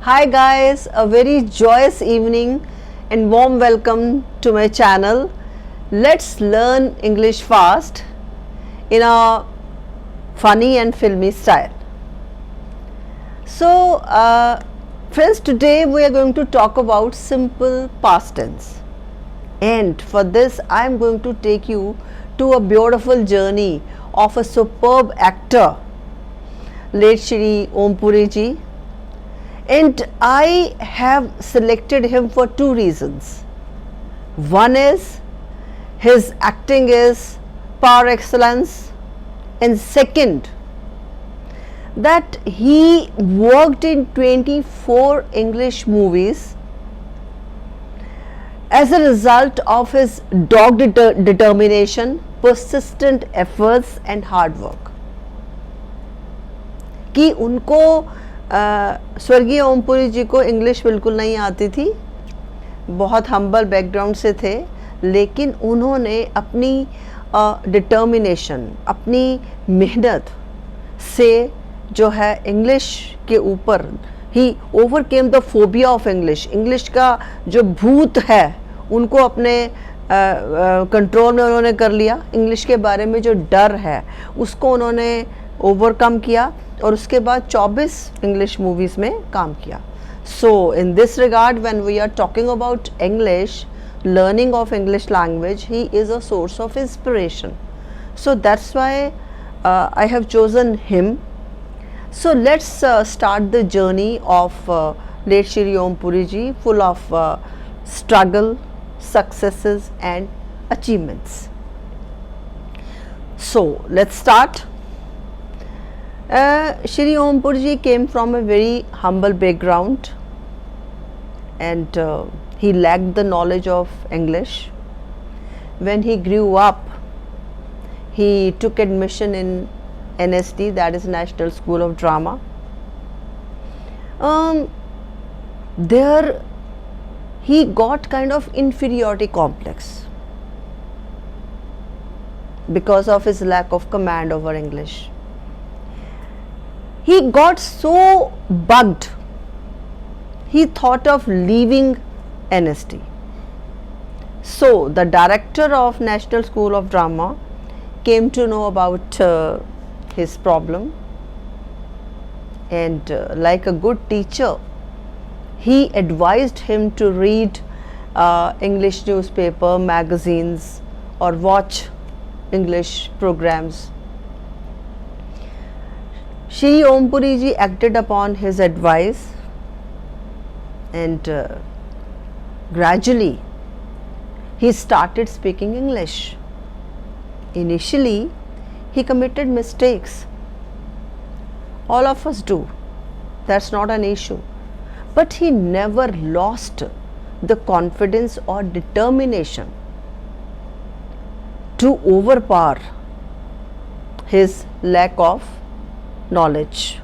Hi guys, a very joyous evening and warm welcome to my channel. Let's learn English fast in a funny and filmy style. So, friends, today we are going to talk about simple past tense. And for this, I am going to take you to a beautiful journey of a superb actor, late Shri Om Puri ji. And I have selected him for two reasons. One is his acting is par excellence, and second, that he worked in 24 English movies as a result of his dogged determination, persistent efforts and hard work. कि उनको स्वर्गीय ओम पुरी जी को English बिल्कुल नहीं आती थी, बहुत humble background से थे, लेकिन उन्होंने अपनी डिटर्मिनेशन, अपनी मेहनत से जो है इंग्लिश के ऊपर ही overcame the phobia of English, English का जो भूत है उनको अपने कंट्रोल में उन्होंने कर लिया, इंग्लिश के बारे में जो डर है उसको उन्होंने ओवरकम किया और उसके बाद 24 इंग्लिश मूवीज़ में काम किया. So in this regard when we are talking about English, learning of English language, he is a source of inspiration. So that's why I have chosen him. So let's start the journey of late Shri Om Puri ji, full of struggle, successes and achievements. So let's start. Shri Om Puri ji came from a very humble background and he lacked the knowledge of English. When he grew up, he took admission in NSD, that is National School of Drama. There he got kind of inferiority complex because of his lack of command over English. He got so bugged, he thought of leaving NSD. So the director of National School of Drama came to know about his problem, and like a good teacher, he advised him to read English newspaper, magazines or watch English programs. Shri Om Puri ji acted upon his advice and gradually he started speaking English. Initially he committed mistakes. All of us do. That's not an issue. But he never lost the confidence or determination to overpower his lack of knowledge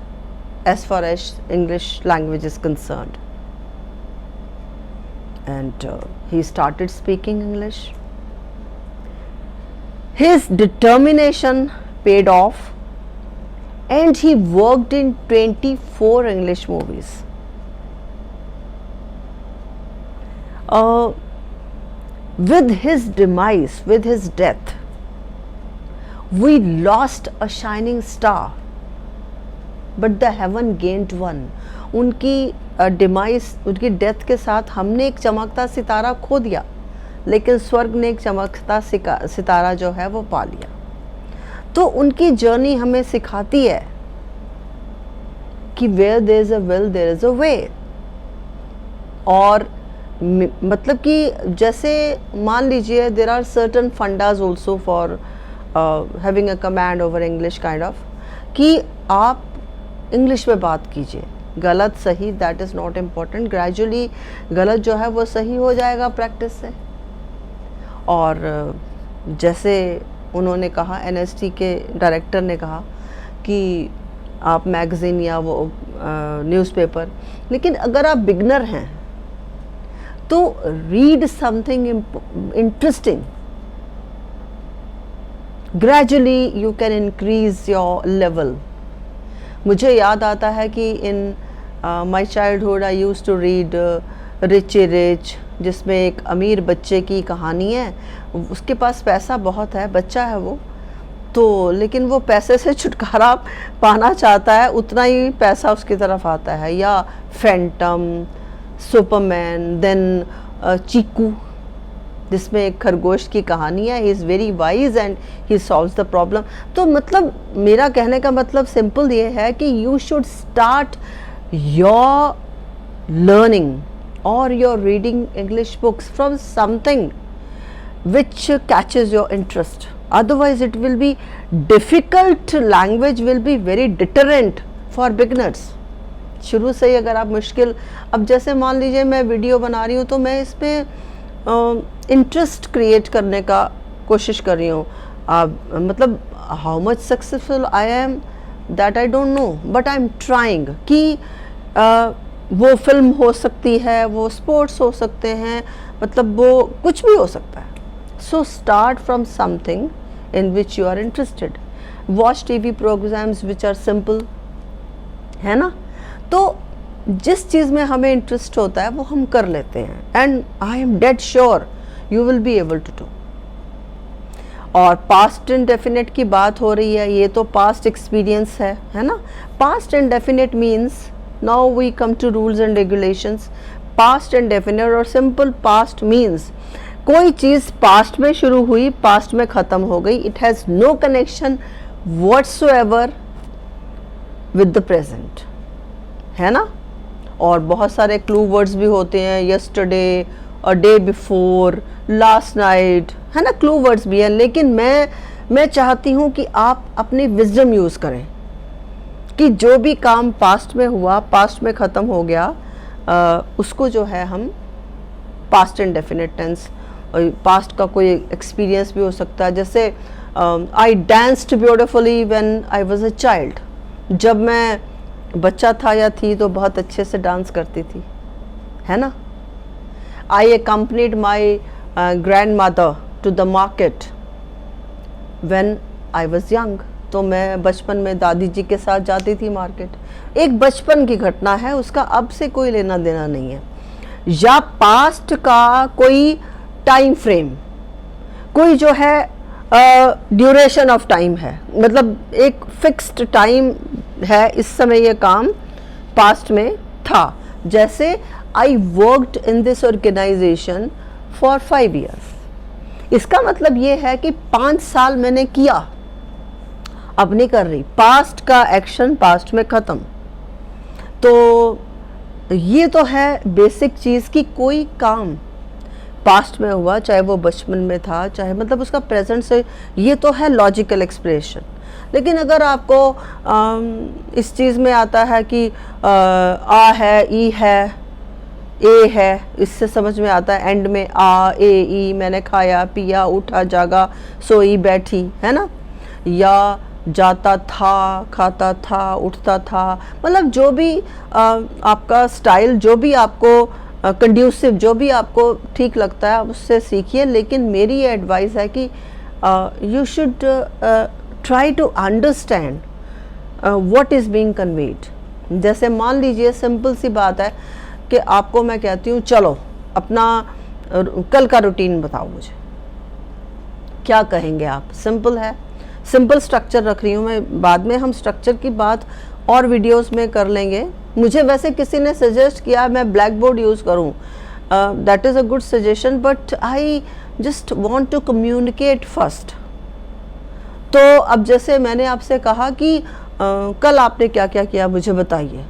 as far as English language is concerned. And he started speaking English. His determination paid off and he worked in 24 English movies. With his demise, with his death, we lost a shining star, but the heaven gained one. उनकी demise, उनकी death के साथ हमने एक चमकता सितारा खो दिया, लेकिन स्वर्ग ने एक चमकता सितारा जो है वो पा लिया. तो उनकी जर्नी हमें सिखाती है कि where there is a will there is a way. और मतलब कि जैसे मान लीजिए there are certain fundas also for having a command over English kind of, कि आप इंग्लिश में बात कीजिए, गलत सही that is not important, gradually गलत जो है वो सही हो जाएगा प्रैक्टिस से. और जैसे उन्होंने कहा, एनएसटी के डायरेक्टर ने कहा कि आप मैगज़ीन या वो न्यूज़पेपर, लेकिन अगर आप बिगनर हैं तो read something interesting, gradually you can increase your level. मुझे याद आता है कि in my childhood I used to read Richie Rich, जिसमें एक अमीर बच्चे की कहानी है। उसके पास पैसा बहुत है, बच्चा है वो तो, लेकिन वो पैसे से छुटकारा पाना चाहता है, उतना ही पैसा उसकी तरफ आता है। या फैंटम, सुपरमैन, देन चीकू, जिसमें एक खरगोश की कहानी है। He is very wise and he solves the problem. तो मतलब मेरा कहने का मतलब सिंपल ये है कि you should start your learning or you're reading English books from something which catches your interest. Otherwise it will be difficult, language will be very deterrent for beginners. शुरू से ही अगर आप मुश्किल, अब जैसे मान लीजिए मैं वीडियो बना रही हूँ तो मैं इसमें इंटरेस्ट क्रिएट करने का कोशिश कर रही हूँ। मतलब how much successful I am that I don't know, but I am trying कि वो फिल्म हो सकती है, वो स्पोर्ट्स हो सकते हैं, मतलब वो कुछ भी हो सकता है। So start from something in which you are interested. Watch TV programs which are simple, है ना। तो जिस चीज़ में हमें इंटरेस्ट होता है वो हम कर लेते हैं, and I am dead sure you will be able to do. और पास्ट इंडेफिनिट की बात हो रही है, ये तो पास्ट एक्सपीरियंस है ना। Past indefinite means, now we come to rules and regulations. Past indefinite और simple past means कोई चीज़ past में शुरू हुई, past में ख़त्म हो गई, it has no connection whatsoever with the present, है ना। और बहुत सारे clue words भी होते हैं, yesterday, a day before, last night, है ना, clue words भी हैं। लेकिन मैं चाहती हूँ कि आप अपनी wisdom यूज़ करें कि जो भी काम पास्ट में हुआ, पास्ट में ख़त्म हो गया, उसको जो है हम पास्ट इंडेफिनिट टेंस, पास्ट का कोई एक्सपीरियंस भी हो सकता है। जैसे I danced beautifully when I was a child, जब मैं बच्चा था या थी तो बहुत अच्छे से डांस करती थी, है ना। I accompanied my grandmother to the market when I was young, तो मैं बचपन में दादी जी के साथ जाती थी मार्केट। एक बचपन की घटना है, उसका अब से कोई लेना देना नहीं है। या पास्ट का कोई टाइम फ्रेम, कोई जो है ड्यूरेशन ऑफ टाइम है, मतलब एक फिक्स्ड टाइम है, इस समय ये काम पास्ट में था। जैसे I worked in this organization for 5 years, इसका मतलब ये है कि 5 साल मैंने किया, अब नहीं कर रही। पास्ट का एक्शन पास्ट में ख़त्म। तो ये तो है बेसिक चीज़ कि कोई काम पास्ट में हुआ, चाहे वो बचपन में था, चाहे मतलब उसका प्रेजेंट से, ये तो है लॉजिकल एक्सप्रेशन। लेकिन अगर आपको इस चीज़ में आता है कि आ है, ई है, ए है, इससे समझ में आता है एंड में आ, ए, ई, मैंने खाया पिया उठा जागा सोई बैठी, है ना। या जाता था, खाता था, उठता था, मतलब जो भी आपका स्टाइल, जो भी आपको कंड्यूसिव, जो भी आपको ठीक लगता है आप उससे सीखिए। लेकिन मेरी ये एडवाइस है कि you should try to understand what is being conveyed. जैसे मान लीजिए सिंपल सी बात है कि आपको मैं कहती हूँ चलो अपना कल का रूटीन बताओ मुझे, क्या कहेंगे आप? सिंपल है, सिंपल स्ट्रक्चर रख रही हूँ मैं, बाद में हम स्ट्रक्चर की बात और वीडियोस में कर लेंगे। मुझे वैसे किसी ने सजेस्ट किया मैं ब्लैक बोर्ड यूज़ करूँ, that is a good suggestion, but I just want to communicate first. तो अब जैसे मैंने आपसे कहा कि कल आपने क्या क्या किया मुझे बताइए,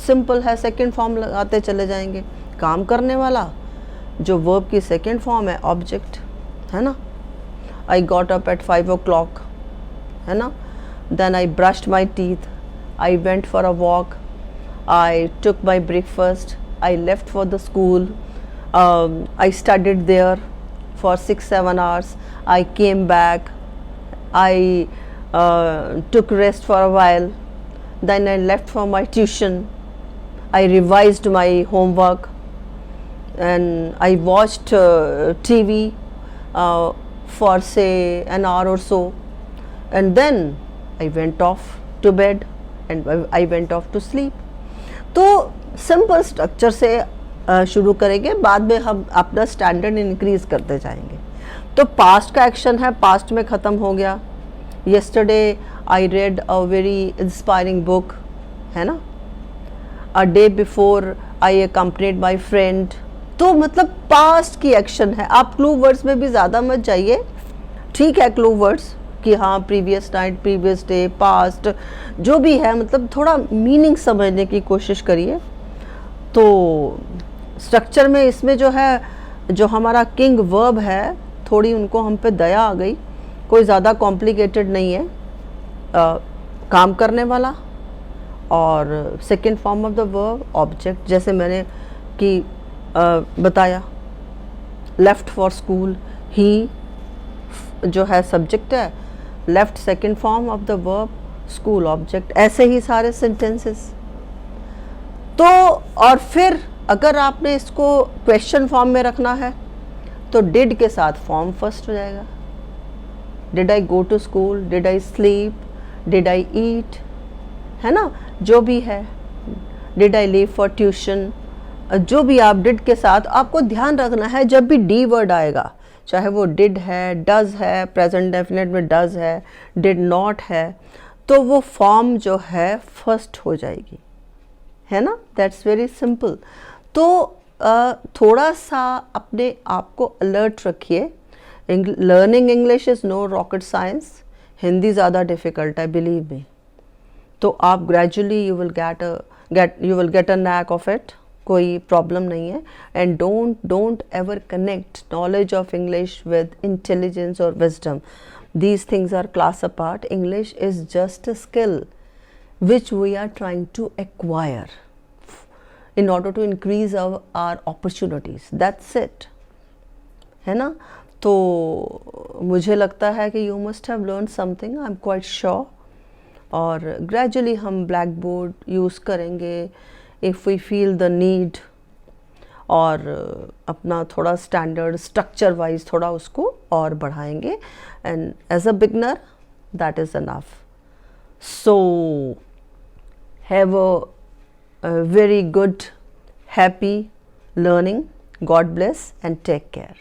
सिंपल है, सेकंड फॉर्म लगाते चले जाएंगे। काम करने वाला जो वर्ब की सेकंड फॉर्म है ऑब्जेक्ट, है ना। I got up at 5 o'clock, है ना। Then I brushed my teeth, I went for a walk, I took my breakfast, I left for the school, I studied there for 6-7 hours, I came back, I took rest for a while, then I left for my tuition, I revised my homework, and I watched TV for say an hour or so, and then I went off to bed and I went off to sleep. तो simple structure से शुरू करेंगे, बाद में हम अपना standard increase करते जाएंगे। तो पास्ट का एक्शन है, पास्ट में ख़त्म हो गया। Yesterday I read a very inspiring book, है ना। A day before I accompanied my friend. तो मतलब पास्ट की एक्शन है। आप क्लू वर्ड्स में भी ज़्यादा मत जाइए, ठीक है, क्लू वर्ड्स कि हाँ previous night, previous day, past, जो भी है, मतलब थोड़ा मीनिंग समझने की कोशिश करिए। तो स्ट्रक्चर में इसमें जो है, जो हमारा किंग वर्ब है, थोड़ी उनको हम पे दया आ गई, कोई ज़्यादा कॉम्प्लिकेटेड नहीं है, काम करने वाला। और second form of the verb object, जैसे मैंने कि बताया, लेफ्ट फॉर स्कूल, ही जो है सब्जेक्ट है, left second form of the verb, school object, ऐसे ही सारे सेंटेंसेस। तो और फिर अगर आपने इसको क्वेश्चन फॉर्म में रखना है तो डिड के साथ फॉर्म फर्स्ट हो जाएगा। Did I go to school, did I sleep, did I eat, है ना, जो भी है, did I leave for tuition, जो भी आप डिड के साथ, आपको ध्यान रखना है जब भी डी वर्ड आएगा, चाहे वो डिड है, डज है, प्रेजेंट डेफिनेट में डज है, डिड नॉट है, तो वो फॉर्म जो है फर्स्ट हो जाएगी, है ना। That's very simple. तो थोड़ा सा अपने आप को अलर्ट रखिए। Learning English is no rocket science. Hindi ज़्यादा डिफ़िकल्ट है, बिलीव मी। तो आप gradually you will get a knack of it, कोई प्रॉब्लम नहीं है। And don't ever connect knowledge of English with intelligence और wisdom. These things are class apart. English is just a skill which we are trying to acquire in order to increase our opportunities. That's it, है ना। तो मुझे लगता है कि you must have learned something, I'm quite sure. और gradually हम black board use करेंगे if we feel the need, और अपना थोड़ा स्टैंडर्ड स्ट्रक्चर वाइज थोड़ा उसको और बढ़ाएंगे। And as a beginner that is enough. So have a very good, happy learning. God bless and take care.